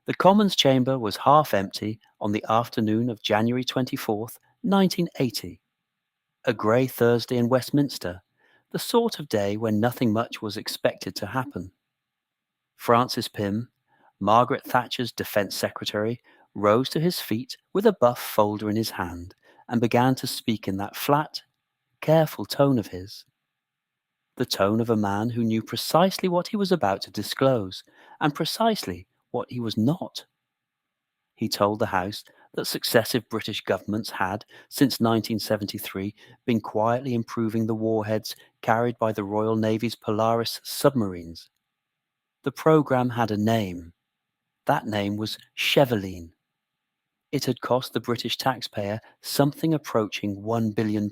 The Commons chamber was half empty on the afternoon of January 24th, 1980. A grey Thursday in Westminster, the sort of day when nothing much was expected to happen. Francis Pym, Margaret Thatcher's Defence Secretary, rose to his feet with a buff folder in his hand and began to speak in that flat, careful tone of his. The tone of a man who knew precisely what he was about to disclose, and precisely what he was not. He told the House that successive British governments had, since 1973, been quietly improving the warheads carried by the Royal Navy's Polaris submarines. The programme had a name. That name was Chevaline. It had cost the British taxpayer something approaching £1 billion.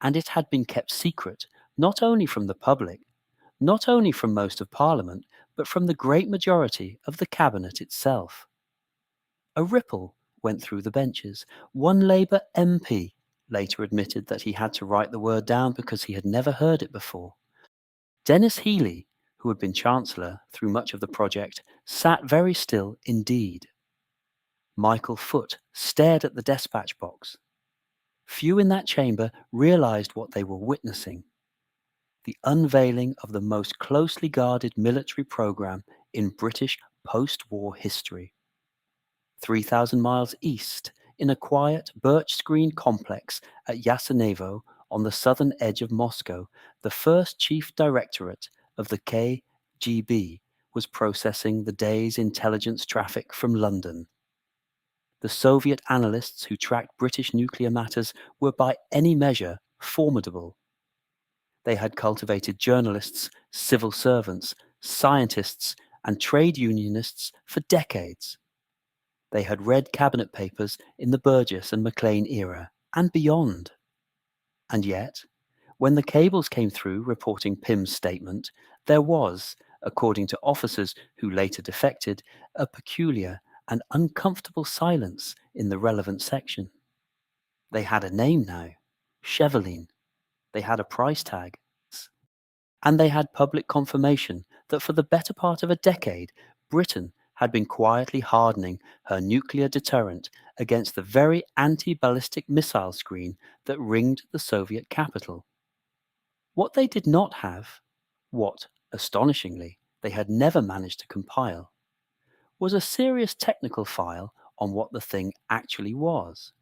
And it had been kept secret, not only from the public, not only from most of Parliament, but from the great majority of the Cabinet itself. A ripple went through the benches. One Labour MP later admitted that he had to write the word down because he had never heard it before. Dennis Healey, who had been Chancellor through much of the project, sat very still indeed. Michael Foot stared at the despatch box. Few in that chamber realised what they were witnessing. The unveiling of the most closely guarded military programme in British post-war history. 3,000 miles east, in a quiet birch-screened complex at Yasenevo on the southern edge of Moscow, the first chief directorate of the KGB was processing the day's intelligence traffic from London. The Soviet analysts who tracked British nuclear matters were by any measure formidable. They had cultivated journalists, civil servants, scientists, and trade unionists for decades. They had read cabinet papers in the Burgess and Maclean era, and beyond. And yet, when the cables came through reporting Pym's statement, there was, according to officers who later defected, a peculiar and uncomfortable silence in the relevant section. They had a name now, Chevaline. They had a price tag. And they had public confirmation that for the better part of a decade, Britain had been quietly hardening her nuclear deterrent against the very anti-ballistic missile screen that ringed the Soviet capital. What they did not have, what, astonishingly, they had never managed to compile, was a serious technical file on what the thing actually was.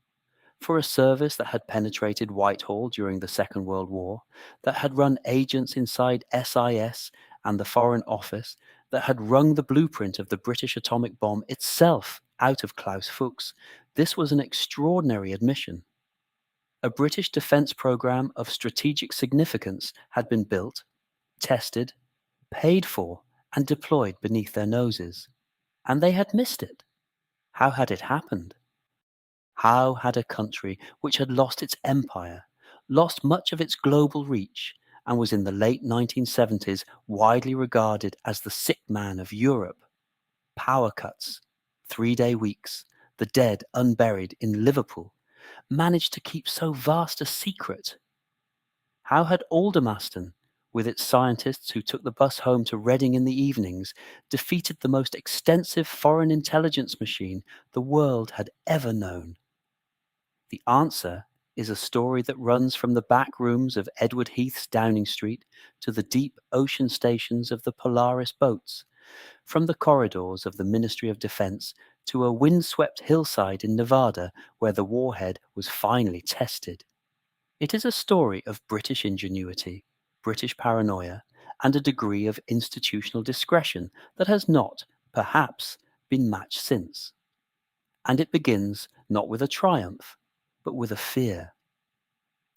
For a service that had penetrated Whitehall during the Second World War, that had run agents inside SIS and the Foreign Office, that had wrung the blueprint of the British atomic bomb itself out of Klaus Fuchs, this was an extraordinary admission. A British defence programme of strategic significance had been built, tested, paid for, and deployed beneath their noses. And they had missed it. How had it happened? How had a country which had lost its empire, lost much of its global reach, and was in the late 1970s widely regarded as the sick man of Europe, power cuts, 3-day weeks, the dead unburied in Liverpool, managed to keep so vast a secret? How had Aldermaston, with its scientists who took the bus home to Reading in the evenings, defeated the most extensive foreign intelligence machine the world had ever known? The answer is a story that runs from the back rooms of Edward Heath's Downing Street to the deep ocean stations of the Polaris boats, from the corridors of the Ministry of Defence to a windswept hillside in Nevada where the warhead was finally tested. It is a story of British ingenuity, British paranoia, and a degree of institutional discretion that has not, perhaps, been matched since. And it begins not with a triumph, but with a fear.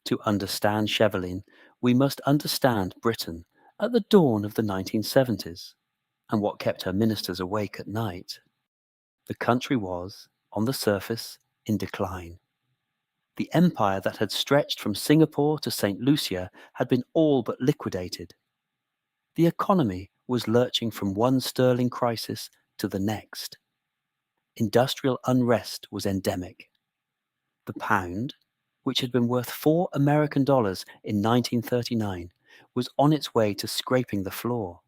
To understand Chevaline, we must understand Britain at the dawn of the 1970s, and what kept her ministers awake at night. The country was, on the surface, in decline. The empire that had stretched from Singapore to St. Lucia had been all but liquidated. The economy was lurching from one sterling crisis to the next. Industrial unrest was endemic. The pound, which had been worth $4 American in 1939, was on its way to scraping the floor.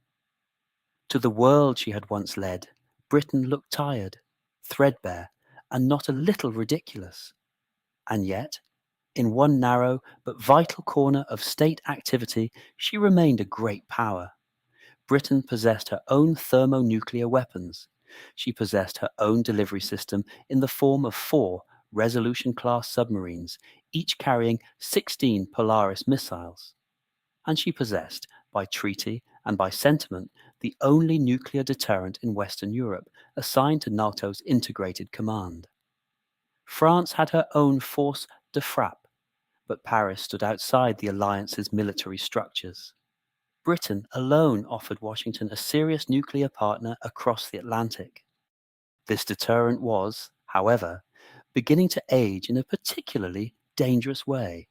To the world she had once led, Britain looked tired, threadbare, and not a little ridiculous. And yet, in one narrow but vital corner of state activity, she remained a great power. Britain possessed her own thermonuclear weapons. She possessed her own delivery system in the form of 4 Resolution-class submarines, each carrying 16 Polaris missiles. And she possessed, by treaty and by sentiment, the only nuclear deterrent in Western Europe assigned to NATO's integrated command. France had her own force de frappe, but Paris stood outside the alliance's military structures. Britain alone offered Washington a serious nuclear partner across the Atlantic. This deterrent was, however, beginning to age in a particularly dangerous way.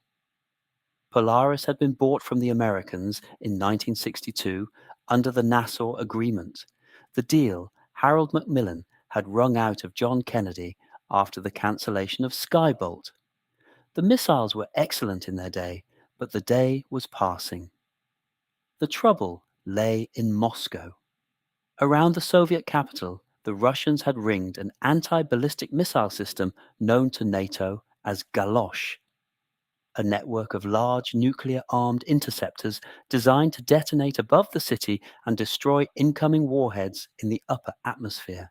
Polaris had been bought from the Americans in 1962 under the Nassau Agreement, the deal Harold Macmillan had wrung out of John Kennedy after the cancellation of Skybolt. The missiles were excellent in their day, but the day was passing. The trouble lay in Moscow. Around the Soviet capital, the Russians had ringed an anti-ballistic missile system known to NATO as Galosh, a network of large nuclear-armed interceptors designed to detonate above the city and destroy incoming warheads in the upper atmosphere.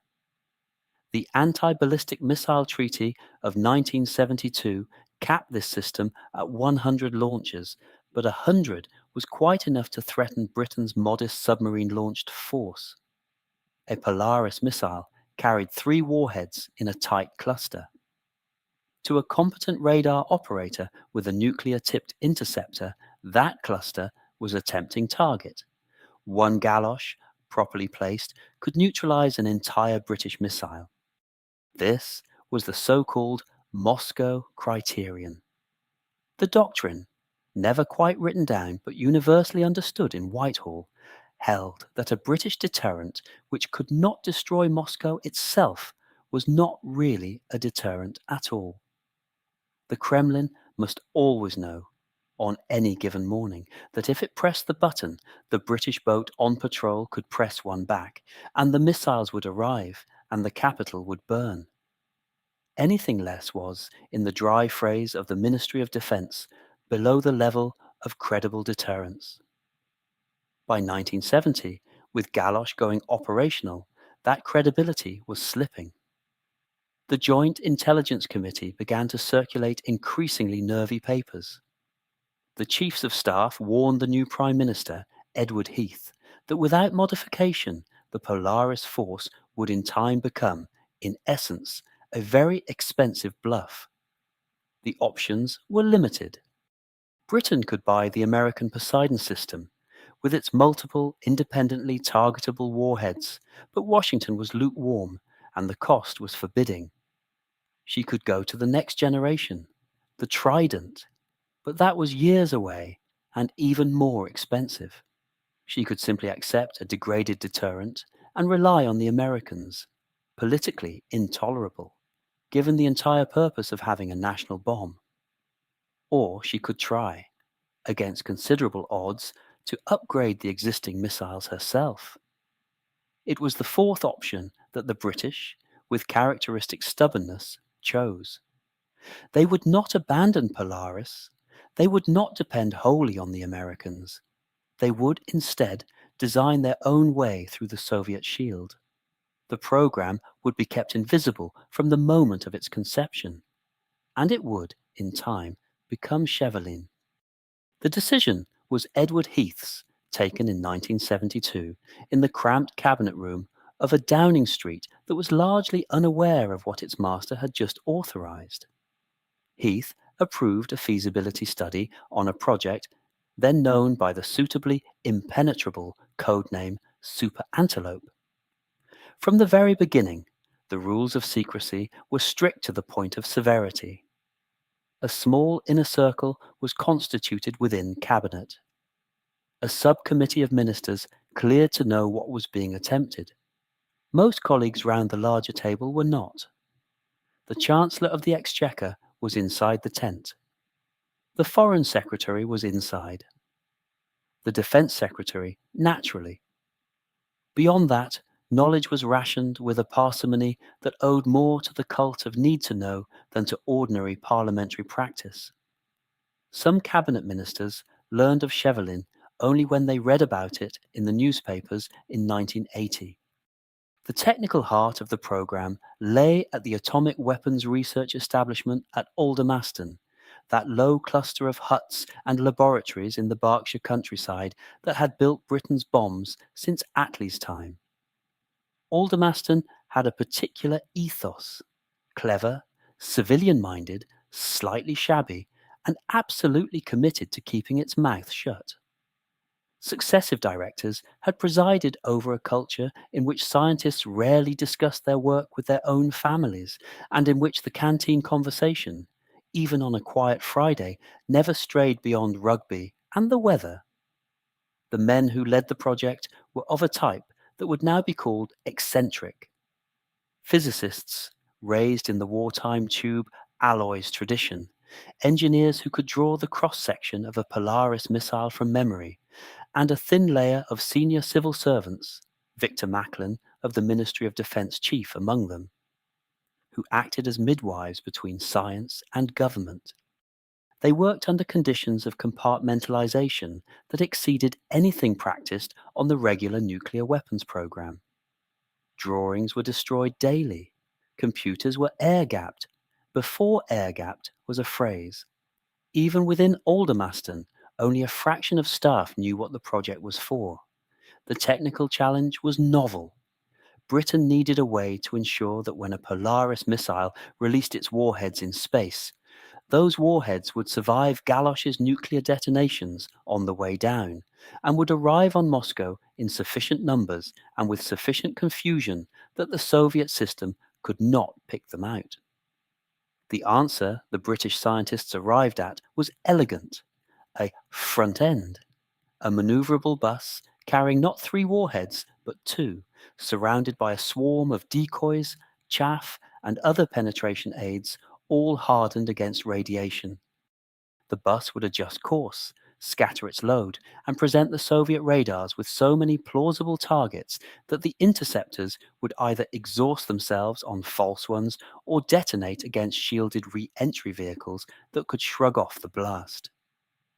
The Anti-Ballistic Missile Treaty of 1972 capped this system at 100 launches, but 100 was quite enough to threaten Britain's modest submarine-launched force. A Polaris missile carried 3 warheads in a tight cluster. To a competent radar operator with a nuclear-tipped interceptor, that cluster was a tempting target. One galosh, properly placed, could neutralize an entire British missile. This was the so-called Moscow Criterion. The doctrine, never quite written down but universally understood in Whitehall, held that a British deterrent which could not destroy Moscow itself was not really a deterrent at all. The Kremlin must always know, on any given morning, that if it pressed the button, the British boat on patrol could press one back, and the missiles would arrive, and the capital would burn. Anything less was, in the dry phrase of the Ministry of Defence, below the level of credible deterrence. By 1970, with Galosh going operational, that credibility was slipping. The Joint Intelligence Committee began to circulate increasingly nervy papers. The Chiefs of Staff warned the new Prime Minister, Edward Heath, that without modification, the Polaris force would in time become, in essence, a very expensive bluff. The options were limited. Britain could buy the American Poseidon system, with its multiple independently targetable warheads, but Washington was lukewarm, and the cost was forbidding. She could go to the next generation, the Trident, but that was years away and even more expensive. She could simply accept a degraded deterrent and rely on the Americans, politically intolerable, given the entire purpose of having a national bomb. Or she could try, against considerable odds, to upgrade the existing missiles herself. It was the fourth option that the British, with characteristic stubbornness, chose. They would not abandon Polaris. They would not depend wholly on the Americans. They would instead design their own way through the Soviet shield. The program would be kept invisible from the moment of its conception, and it would, in time, become Chevaline. The decision was Edward Heath's, taken in 1972, in the cramped cabinet room of a Downing Street that was largely unaware of what its master had just authorized. Heath approved a feasibility study on a project then known by the suitably impenetrable codename Super Antelope. From the very beginning, the rules of secrecy were strict to the point of severity. A small inner circle was constituted within Cabinet. A subcommittee of ministers cleared to know what was being attempted. Most colleagues round the larger table were not. The Chancellor of the Exchequer was inside the tent. The Foreign Secretary was inside. The Defence Secretary, naturally. Beyond that, Knowledge was rationed with a parsimony that owed more to the cult of need to know than to ordinary parliamentary practice. Some cabinet ministers learned of Chevaline only when they read about it in the newspapers in 1980. The technical heart of the program lay at the Atomic Weapons Research Establishment at Aldermaston, that low cluster of huts and laboratories in the Berkshire countryside that had built Britain's bombs since Attlee's time. Aldermaston had a particular ethos: clever, civilian-minded, slightly shabby, and absolutely committed to keeping its mouth shut. Successive directors had presided over a culture in which scientists rarely discussed their work with their own families, and in which the canteen conversation, even on a quiet Friday, never strayed beyond rugby and the weather. The men who led the project were of a type that would now be called eccentric. Physicists, raised in the wartime tube alloys tradition, engineers who could draw the cross-section of a Polaris missile from memory, and a thin layer of senior civil servants, Victor Macmillan of the Ministry of Defence chief among them, who acted as midwives between science and government. They worked under conditions of compartmentalization that exceeded anything practiced on the regular nuclear weapons program. Drawings were destroyed daily. Computers were air-gapped, before air-gapped was a phrase. Even within Aldermaston, only a fraction of staff knew what the project was for. The technical challenge was novel. Britain needed a way to ensure that when a Polaris missile released its warheads in space, those warheads would survive Galosh's nuclear detonations on the way down, and would arrive on Moscow in sufficient numbers and with sufficient confusion that the Soviet system could not pick them out. The answer the British scientists arrived at was elegant: a front end, a maneuverable bus carrying not 3 warheads but 2, surrounded by a swarm of decoys, chaff, and other penetration aids, all hardened against radiation. The bus would adjust course, scatter its load, and present the Soviet radars with so many plausible targets that the interceptors would either exhaust themselves on false ones or detonate against shielded re-entry vehicles that could shrug off the blast.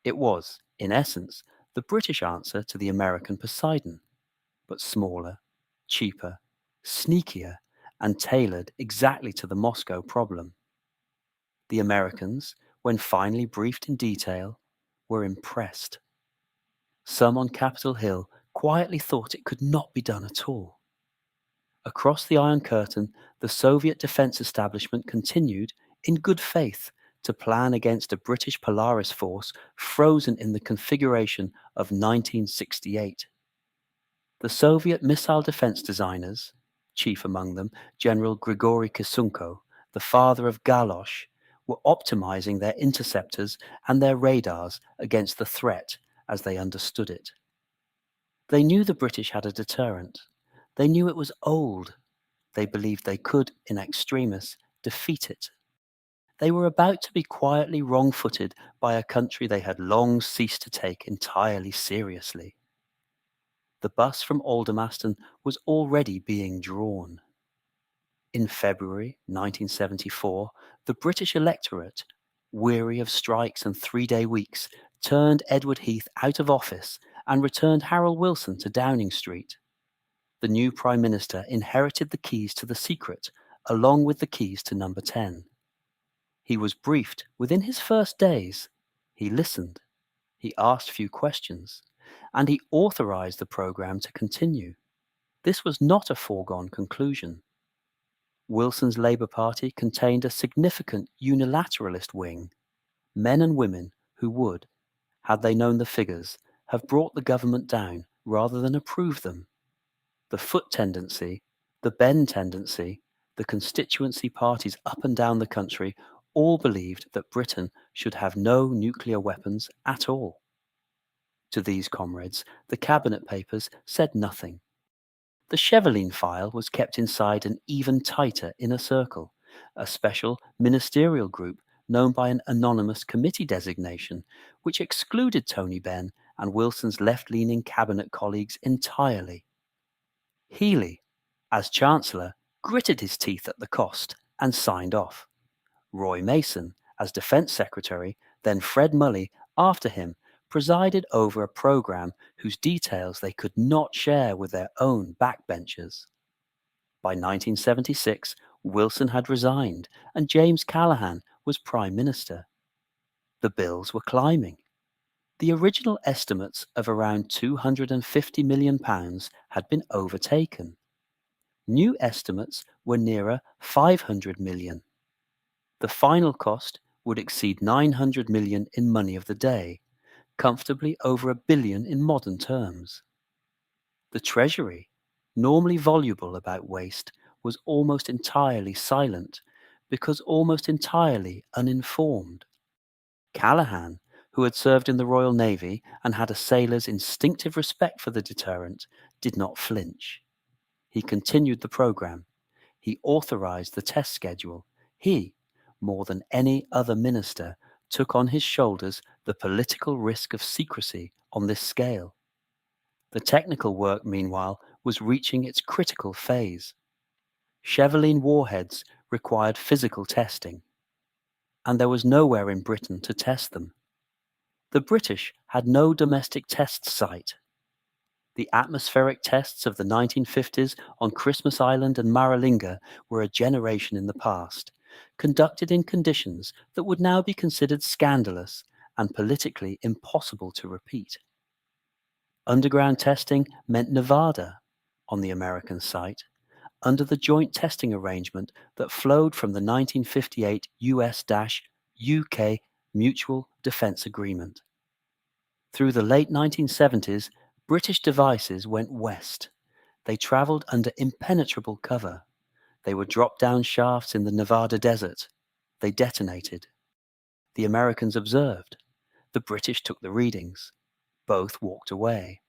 It was, in essence, the British answer to the American Poseidon, but smaller, cheaper, sneakier, and tailored exactly to the Moscow problem. The Americans, when finally briefed in detail, were impressed. Some on Capitol Hill quietly thought it could not be done at all. Across the Iron Curtain, the Soviet defense establishment continued, in good faith, to plan against a British Polaris force frozen in the configuration of 1968. The Soviet missile defense designers, chief among them General Grigory Kisunko, the father of Galosh, were optimizing their interceptors and their radars against the threat as they understood it. They knew the British had a deterrent. They knew it was old. They believed they could, in extremis, defeat it. They were about to be quietly wrong-footed by a country they had long ceased to take entirely seriously. The bus from Aldermaston was already being drawn. In February 1974, the British electorate, weary of strikes and 3-day weeks, turned Edward Heath out of office and returned Harold Wilson to Downing Street. The new Prime Minister inherited the keys to the secret, along with the keys to number 10. He was briefed within his first days. He listened. He asked few questions. And he authorized the program to continue. This was not a foregone conclusion. Wilson's Labour Party contained a significant unilateralist wing, men and women who would, had they known the figures, have brought the government down rather than approve them. The foot tendency, the bend tendency, the constituency parties up and down the country all believed that Britain should have no nuclear weapons at all. To these comrades, the cabinet papers said nothing. The Chevaline file was kept inside an even tighter inner circle, a special ministerial group known by an anonymous committee designation, which excluded Tony Benn and Wilson's left-leaning cabinet colleagues entirely. Healy, As Chancellor, gritted his teeth at the cost and signed off. Roy Mason, as Defense Secretary, then Fred Mully after him, presided over a program whose details they could not share with their own backbenchers. By 1976, Wilson had resigned and James Callaghan was Prime Minister. The bills were climbing. The original estimates of around £250 million had been overtaken. New estimates were nearer 500 million. The final cost would exceed 900 million in money of the day, comfortably over £1 billion in modern terms. The Treasury, normally voluble about waste, was almost entirely silent because almost entirely uninformed. Callaghan, who had served in the Royal Navy and had a sailor's instinctive respect for the deterrent, did not flinch. He continued the program. He authorized the test schedule. He, more than any other minister, took on his shoulders the political risk of secrecy on this scale. The technical work, meanwhile, was reaching its critical phase. Chevaline warheads required physical testing, and there was nowhere in Britain to test them. The British had no domestic test site. The atmospheric tests of the 1950s on Christmas Island and Maralinga were a generation in the past, conducted in conditions that would now be considered scandalous and politically impossible to repeat. Underground testing meant Nevada, on the American site, under the joint testing arrangement that flowed from the 1958 US-UK Mutual Defence Agreement. Through the late 1970s, British devices went west. They travelled under impenetrable cover. They were dropped down shafts in the Nevada desert. They detonated. The Americans observed. The British took the readings. Both walked away.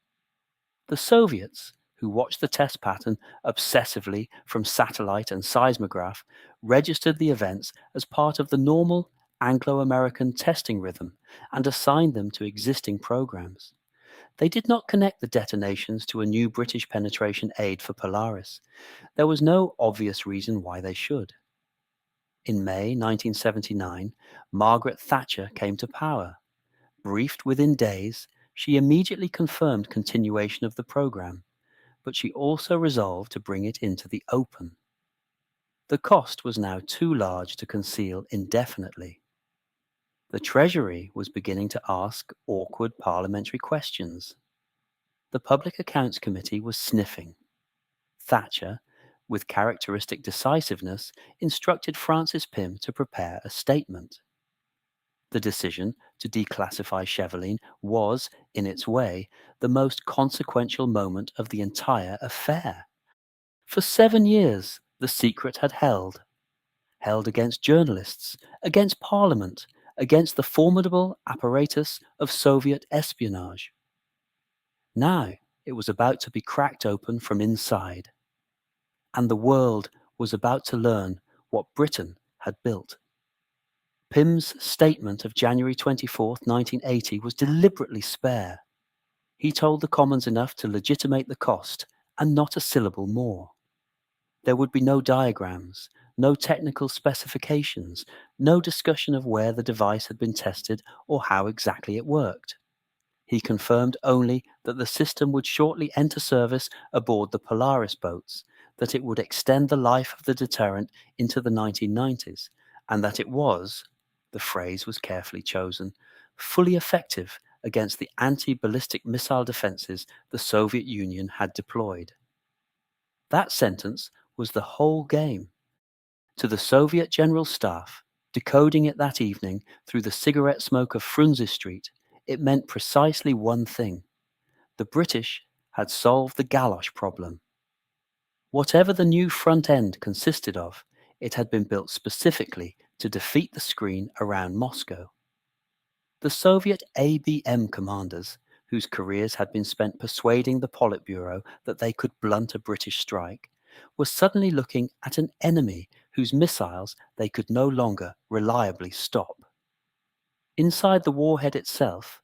The Soviets, who watched the test pattern obsessively from satellite and seismograph, registered the events as part of the normal Anglo-American testing rhythm and assigned them to existing programs. They did not connect the detonations to a new British penetration aid for Polaris. There was no obvious reason why they should. In May 1979, Margaret Thatcher came to power. Briefed within days, she immediately confirmed continuation of the program, but she also resolved to bring it into the open. The cost was now too large to conceal indefinitely. The Treasury was beginning to ask awkward parliamentary questions. The Public Accounts Committee was sniffing. Thatcher, with characteristic decisiveness, instructed Francis Pym to prepare a statement. The decision to declassify Chevaline was, in its way, the most consequential moment of the entire affair. For 7 years, the secret had held against journalists, against Parliament, against the formidable apparatus of Soviet espionage. Now it was about to be cracked open from inside, and the world was about to learn what Britain had built. Pym's statement of January 24, 1980 was deliberately spare. He told the Commons enough to legitimate the cost, and not a syllable more. There would be no diagrams, no technical specifications, no discussion of where the device had been tested or how exactly it worked. He confirmed only that the system would shortly enter service aboard the Polaris boats, that it would extend the life of the deterrent into the 1990s, and that it was, the phrase was carefully chosen, fully effective against the anti-ballistic missile defenses the Soviet Union had deployed. That sentence was the whole game. To the Soviet General Staff, decoding it that evening through the cigarette smoke of Frunze Street, it meant precisely one thing. The British had solved the galosh problem. Whatever the new front end consisted of, it had been built specifically to defeat the screen around Moscow. The Soviet ABM commanders, whose careers had been spent persuading the Politburo that they could blunt a British strike, were suddenly looking at an enemy whose missiles they could no longer reliably stop. Inside the warhead itself,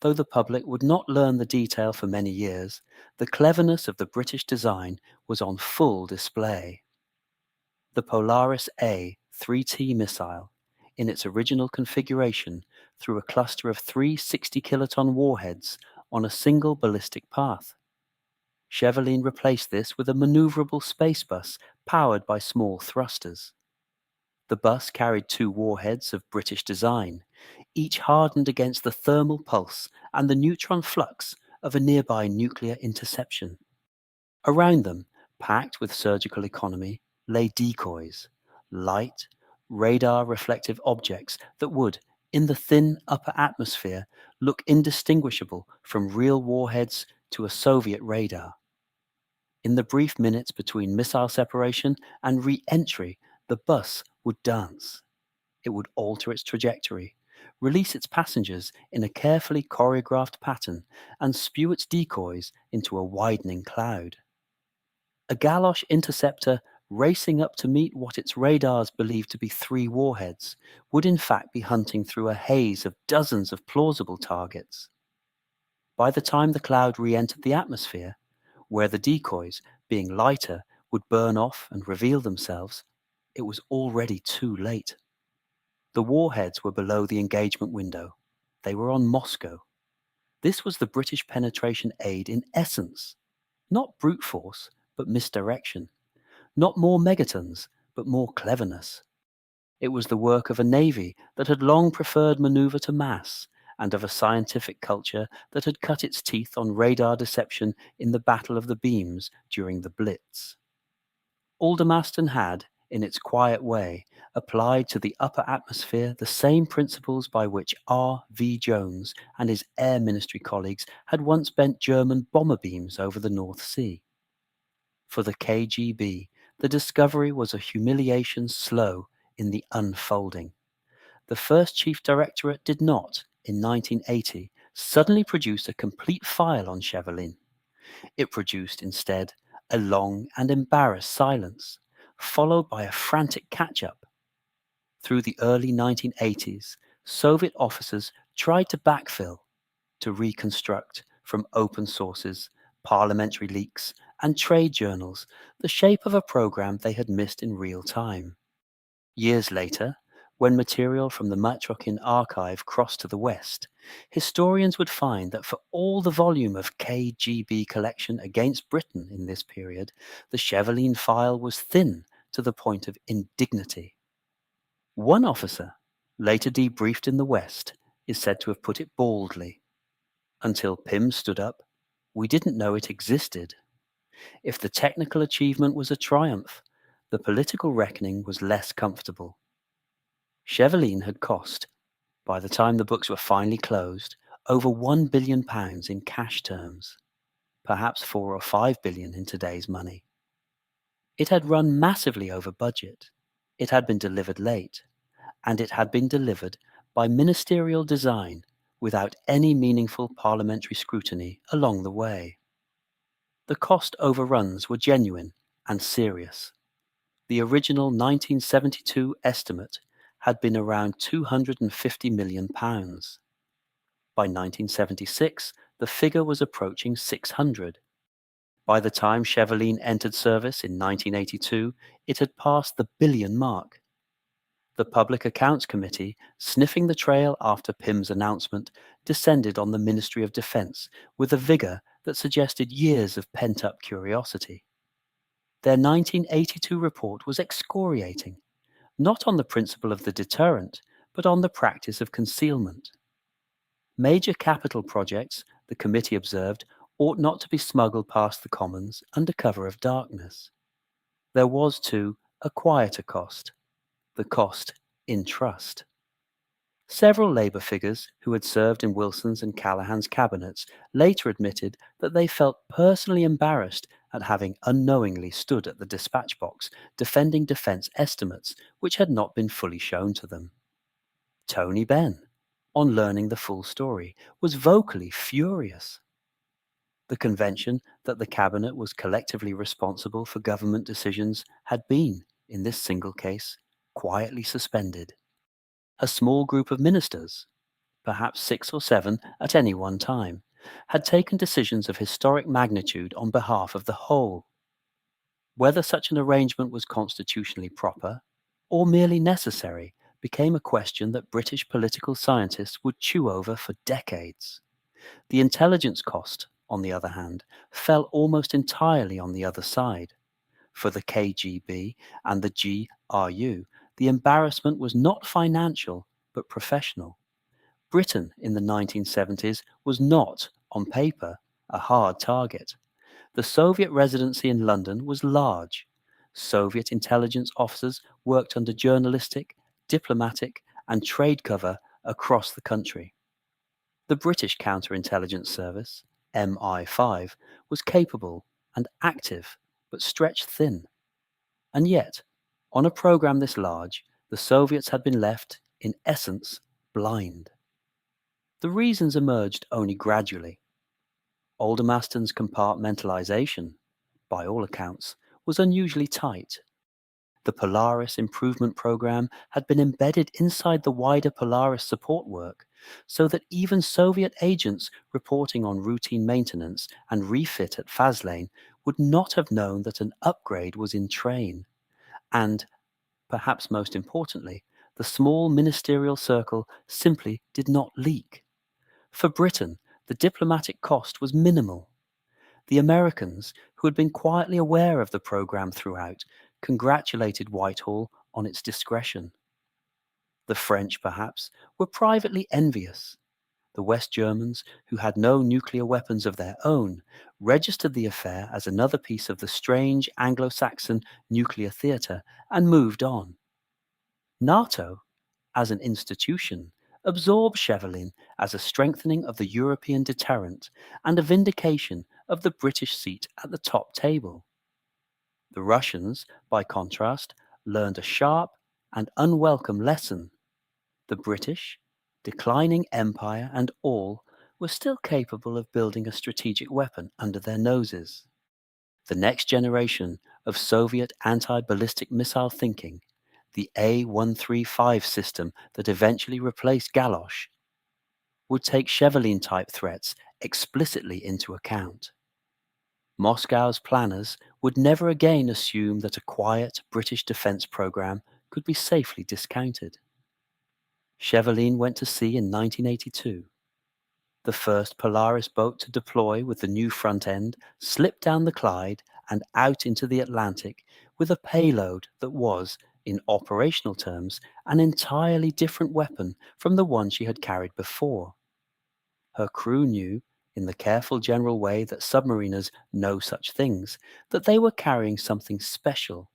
Though the public would not learn the detail for many years, the cleverness of the British design was on full display. The Polaris A 3T missile, in its original configuration, threw a cluster of three 60-kiloton warheads on a single ballistic path. Chevaline replaced this with a maneuverable space bus powered by small thrusters. The bus carried two warheads of British design, each hardened against the thermal pulse and the neutron flux of a nearby nuclear interception. Around them, packed with surgical economy, lay decoys, light, radar-reflective objects that would, in the thin upper atmosphere, look indistinguishable from real warheads to a Soviet radar. In the brief minutes between missile separation and re-entry, the bus would dance. It would alter its trajectory, release its passengers in a carefully choreographed pattern, and spew its decoys into a widening cloud. A galosh interceptor racing up to meet what its radars believed to be three warheads would in fact be hunting through a haze of dozens of plausible targets. By the time the cloud re-entered the atmosphere, where the decoys, being lighter, would burn off and reveal themselves, it was already too late. The warheads were below the engagement window. They were on Moscow. This was the British penetration aid in essence. Not brute force, but misdirection. Not more megatons, but more cleverness. It was the work of a navy that had long preferred maneuver to mass, and of a scientific culture that had cut its teeth on radar deception in the Battle of the Beams during the Blitz. Aldermaston had, in its quiet way, applied to the upper atmosphere the same principles by which R. V. Jones and his Air Ministry colleagues had once bent German bomber beams over the North Sea. For the KGB, the discovery was a humiliation slow in the unfolding. The first Chief Directorate did not, in 1980, suddenly produce a complete file on Chevaline. It produced, instead, a long and embarrassed silence, followed by a frantic catch-up. Through the early 1980s, Soviet officers tried to backfill, to reconstruct from open sources, parliamentary leaks, and trade journals the shape of a program they had missed in real time. Years later, when material from the Mitrokhin Archive crossed to the West, historians would find that for all the volume of KGB collection against Britain in this period, the Chevaline file was thin to the point of indignity. One officer, later debriefed in the West, is said to have put it baldly. Until Pym stood up, we didn't know it existed. If the technical achievement was a triumph, the political reckoning was less comfortable. Chevaline had cost, by the time the books were finally closed, over £1 billion in cash terms, perhaps 4 or 5 billion in today's money. It had run massively over budget, it had been delivered late, and it had been delivered by ministerial design without any meaningful parliamentary scrutiny along the way. The cost overruns were genuine and serious. The original 1972 estimate had been around £250 million. By 1976, the figure was approaching 600. By the time Chevaline entered service in 1982, it had passed the billion mark. The Public Accounts Committee, sniffing the trail after Pym's announcement, descended on the Ministry of Defence with a vigour that suggested years of pent-up curiosity. Their 1982 report was excoriating, not on the principle of the deterrent, but on the practice of concealment. Major capital projects, the committee observed, ought not to be smuggled past the Commons under cover of darkness. There was, too, a quieter cost, the cost in trust. Several Labour figures who had served in Wilson's and Callaghan's cabinets later admitted that they felt personally embarrassed at having unknowingly stood at the dispatch box defending defence estimates which had not been fully shown to them. Tony Benn, on learning the full story, was vocally furious. The convention that the cabinet was collectively responsible for government decisions had been, in this single case, quietly suspended. A small group of ministers, perhaps 6 or 7 at any one time, had taken decisions of historic magnitude on behalf of the whole. Whether such an arrangement was constitutionally proper or merely necessary became a question that British political scientists would chew over for decades. The intelligence cost, on the other hand, fell almost entirely on the other side. For the KGB and the GRU, the embarrassment was not financial but professional. Britain in the 1970s was not, on paper, a hard target. The Soviet residency in London was large. Soviet intelligence officers worked under journalistic, diplomatic, and trade cover across the country. The British Counterintelligence Service, MI5, was capable and active, but stretched thin. And yet, on a program this large, the Soviets had been left, in essence, blind. The reasons emerged only gradually. Aldermaston's compartmentalization, by all accounts, was unusually tight. The Polaris improvement program had been embedded inside the wider Polaris support work, so that even Soviet agents reporting on routine maintenance and refit at Faslane would not have known that an upgrade was in train. And, perhaps most importantly, the small ministerial circle simply did not leak. For Britain, the diplomatic cost was minimal. The Americans, who had been quietly aware of the program throughout, congratulated Whitehall on its discretion. The French, perhaps, were privately envious. The West Germans, who had no nuclear weapons of their own, registered the affair as another piece of the strange Anglo-Saxon nuclear theatre and moved on. NATO, as an institution, absorbed Chevaline as a strengthening of the European deterrent and a vindication of the British seat at the top table. The Russians, by contrast, learned a sharp and unwelcome lesson. The British, declining empire and all, were still capable of building a strategic weapon under their noses. The next generation of Soviet anti-ballistic missile thinking, the A-135 system that eventually replaced Galosh, would take Chevaline-type threats explicitly into account. Moscow's planners would never again assume that a quiet British defense program could be safely discounted. Chevaline went to sea in 1982. The first Polaris boat to deploy with the new front end slipped down the Clyde and out into the Atlantic with a payload that was, in operational terms, an entirely different weapon from the one she had carried before. Her crew knew, in the careful general way that submariners know such things, that they were carrying something special.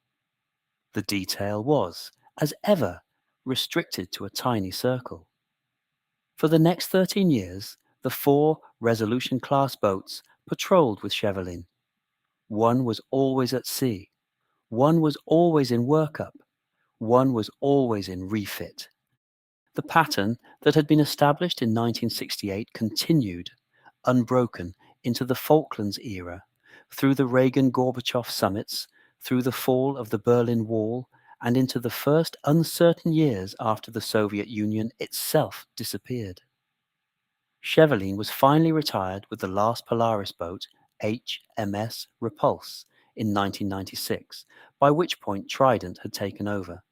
The detail was, as ever, restricted to a tiny circle. For the next 13 years, the 4 Resolution-class boats patrolled with Chevaline. One was always at sea. One was always in workup. One was always in refit. The pattern that had been established in 1968 continued, unbroken, into the Falklands era, through the Reagan-Gorbachev summits, through the fall of the Berlin Wall, and into the first uncertain years after the Soviet Union itself disappeared. Chevaline was finally retired with the last Polaris boat, HMS Repulse, in 1996, by which point Trident had taken over.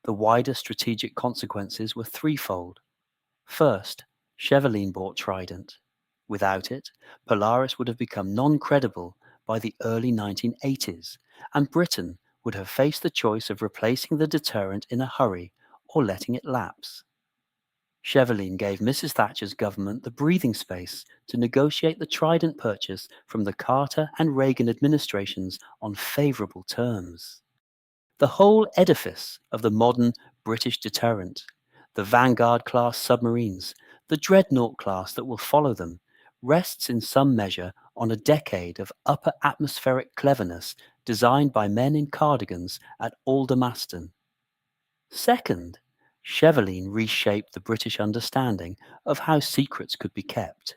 The wider strategic consequences were threefold. First, Chevaline bought Trident. Without it, Polaris would have become non-credible by the early 1980s, and Britain would have faced the choice of replacing the deterrent in a hurry or letting it lapse. Chevaline gave Mrs. Thatcher's government the breathing space to negotiate the Trident purchase from the Carter and Reagan administrations on favourable terms. The whole edifice of the modern British deterrent, the Vanguard-class submarines, the Dreadnought class that will follow them, rests in some measure on a decade of upper atmospheric cleverness designed by men in cardigans at Aldermaston. Second, Chevaline reshaped the British understanding of how secrets could be kept.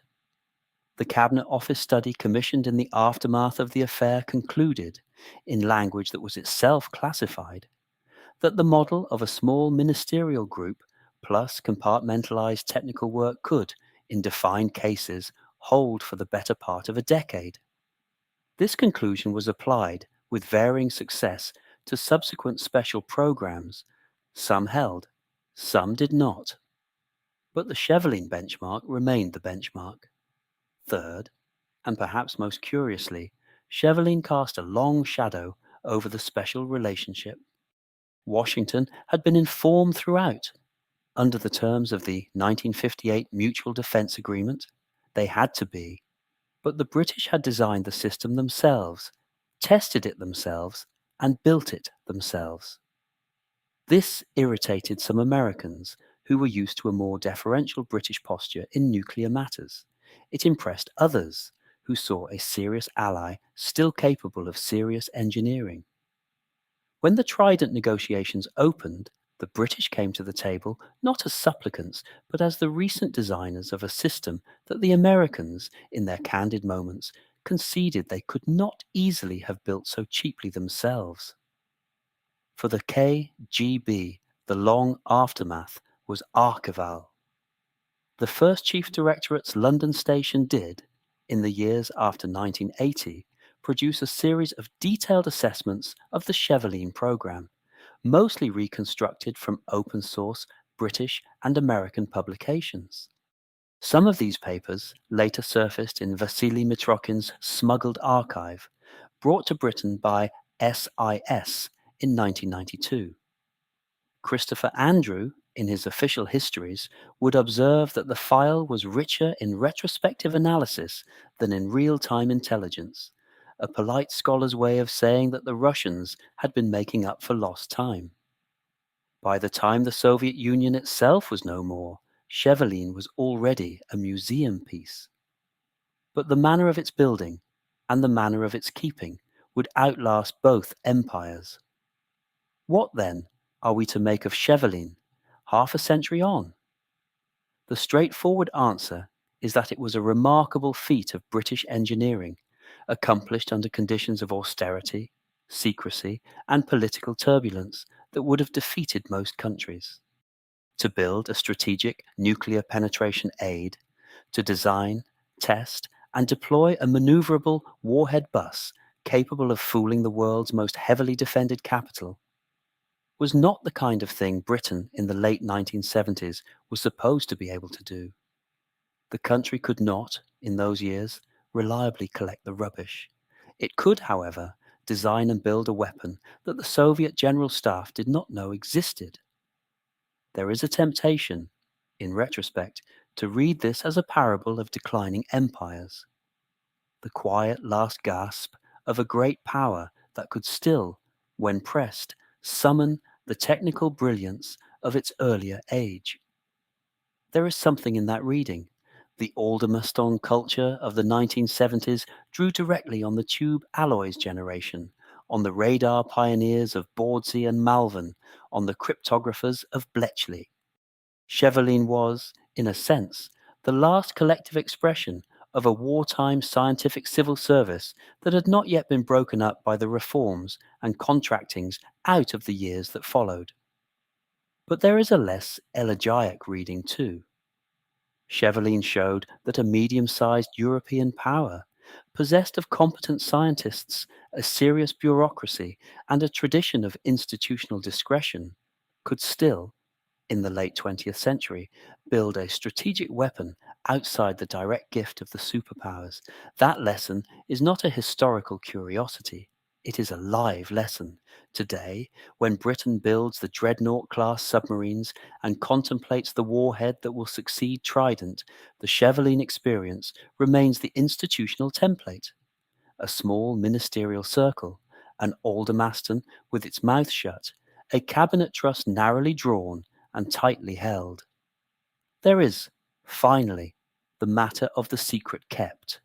The Cabinet Office study commissioned in the aftermath of the affair concluded, in language that was itself classified, that the model of a small ministerial group plus compartmentalized technical work could, in defined cases, hold for the better part of a decade. This conclusion was applied, with varying success, to subsequent special programs. Some held, some did not. But the Chevaline benchmark remained the benchmark. Third, and perhaps most curiously, Chevaline cast a long shadow over the special relationship. Washington had been informed throughout. Under the terms of the 1958 Mutual Defense Agreement, they had to be. But the British had designed the system themselves, tested it themselves, and built it themselves. This irritated some Americans who were used to a more deferential British posture in nuclear matters. It impressed others who saw a serious ally still capable of serious engineering. When the Trident negotiations opened, the British came to the table not as supplicants, but as the recent designers of a system that the Americans, in their candid moments, conceded they could not easily have built so cheaply themselves. For the KGB, the long aftermath was archival. The first Chief Directorate's London station did, in the years after 1980, produce a series of detailed assessments of the Chevaline program, mostly reconstructed from open source British and American publications. Some of these papers later surfaced in Vasili Mitrokhin's Smuggled Archive, brought to Britain by SIS in 1992. Christopher Andrew, in his official histories, would observe that the file was richer in retrospective analysis than in real-time intelligence, a polite scholar's way of saying that the Russians had been making up for lost time. By the time the Soviet Union itself was no more, Chevaline was already a museum piece. But the manner of its building and the manner of its keeping would outlast both empires. What, then, are we to make of Chevaline, half a century on? The straightforward answer is that it was a remarkable feat of British engineering, accomplished under conditions of austerity, secrecy, and political turbulence that would have defeated most countries. To build a strategic nuclear penetration aid, to design, test, and deploy a maneuverable warhead bus capable of fooling the world's most heavily defended capital, was not the kind of thing Britain in the late 1970s was supposed to be able to do. The country could not, in those years, reliably collect the rubbish. It could, however, design and build a weapon that the Soviet General Staff did not know existed. There is a temptation, in retrospect, to read this as a parable of declining empires, the quiet last gasp of a great power that could still, when pressed, summon the technical brilliance of its earlier age. There is something in that reading. The Aldermaston culture of the 1970s drew directly on the tube alloys generation, on the radar pioneers of Bawdsey and Malvern, on the cryptographers of Bletchley. Chevaline was, in a sense, the last collective expression of a wartime scientific civil service that had not yet been broken up by the reforms and contractings out of the years that followed. But there is a less elegiac reading too. Chevaline showed that a medium-sized European power, possessed of competent scientists, a serious bureaucracy, and a tradition of institutional discretion, could still, in the late 20th century, build a strategic weapon outside the direct gift of the superpowers. That lesson is not a historical curiosity. It is a live lesson. Today, when Britain builds the Dreadnought-class submarines and contemplates the warhead that will succeed Trident, the Chevaline experience remains the institutional template. A small ministerial circle, an Aldermaston with its mouth shut, a cabinet trust narrowly drawn and tightly held. There is, finally, the matter of the secret kept.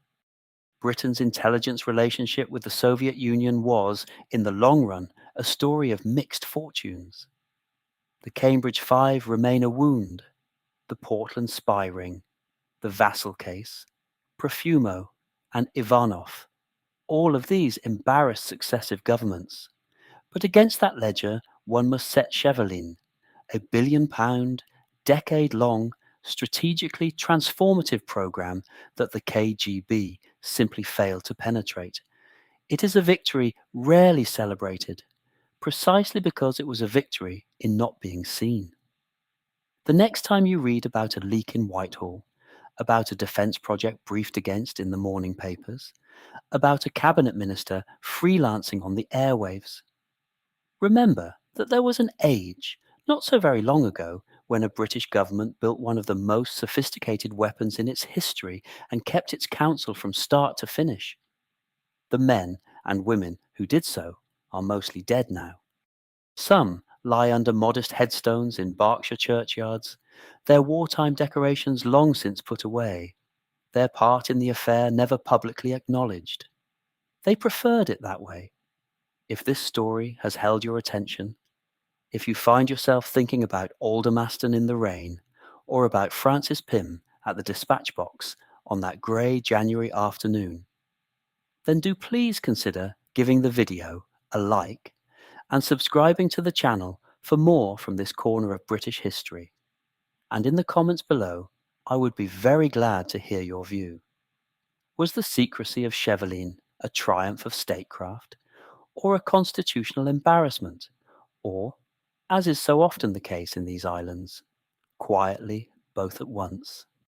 Britain's intelligence relationship with the Soviet Union was, in the long run, a story of mixed fortunes. The Cambridge Five remain a wound, the Portland spy ring, the Vassal case, Profumo, and Ivanov. All of these embarrassed successive governments. But against that ledger, one must set Chevaline, a £1 billion decade-long, strategically transformative program that the KGB simply failed to penetrate. It is a victory rarely celebrated, precisely because it was a victory in not being seen. The next time you read about a leak in Whitehall, about a defence project briefed against in the morning papers, about a cabinet minister freelancing on the airwaves, remember that there was an age, not so very long ago, when a British government built one of the most sophisticated weapons in its history and kept its counsel from start to finish. The men and women who did so are mostly dead now. Some lie under modest headstones in Berkshire churchyards, their wartime decorations long since put away, their part in the affair never publicly acknowledged. They preferred it that way. If this story has held your attention, if you find yourself thinking about Aldermaston in the rain, or about Francis Pym at the dispatch box on that grey January afternoon, then do please consider giving the video a like and subscribing to the channel for more from this corner of British history. And in the comments below, I would be very glad to hear your view. Was the secrecy of Chevaline a triumph of statecraft, or a constitutional embarrassment, or, as is so often the case in these islands, quietly both at once?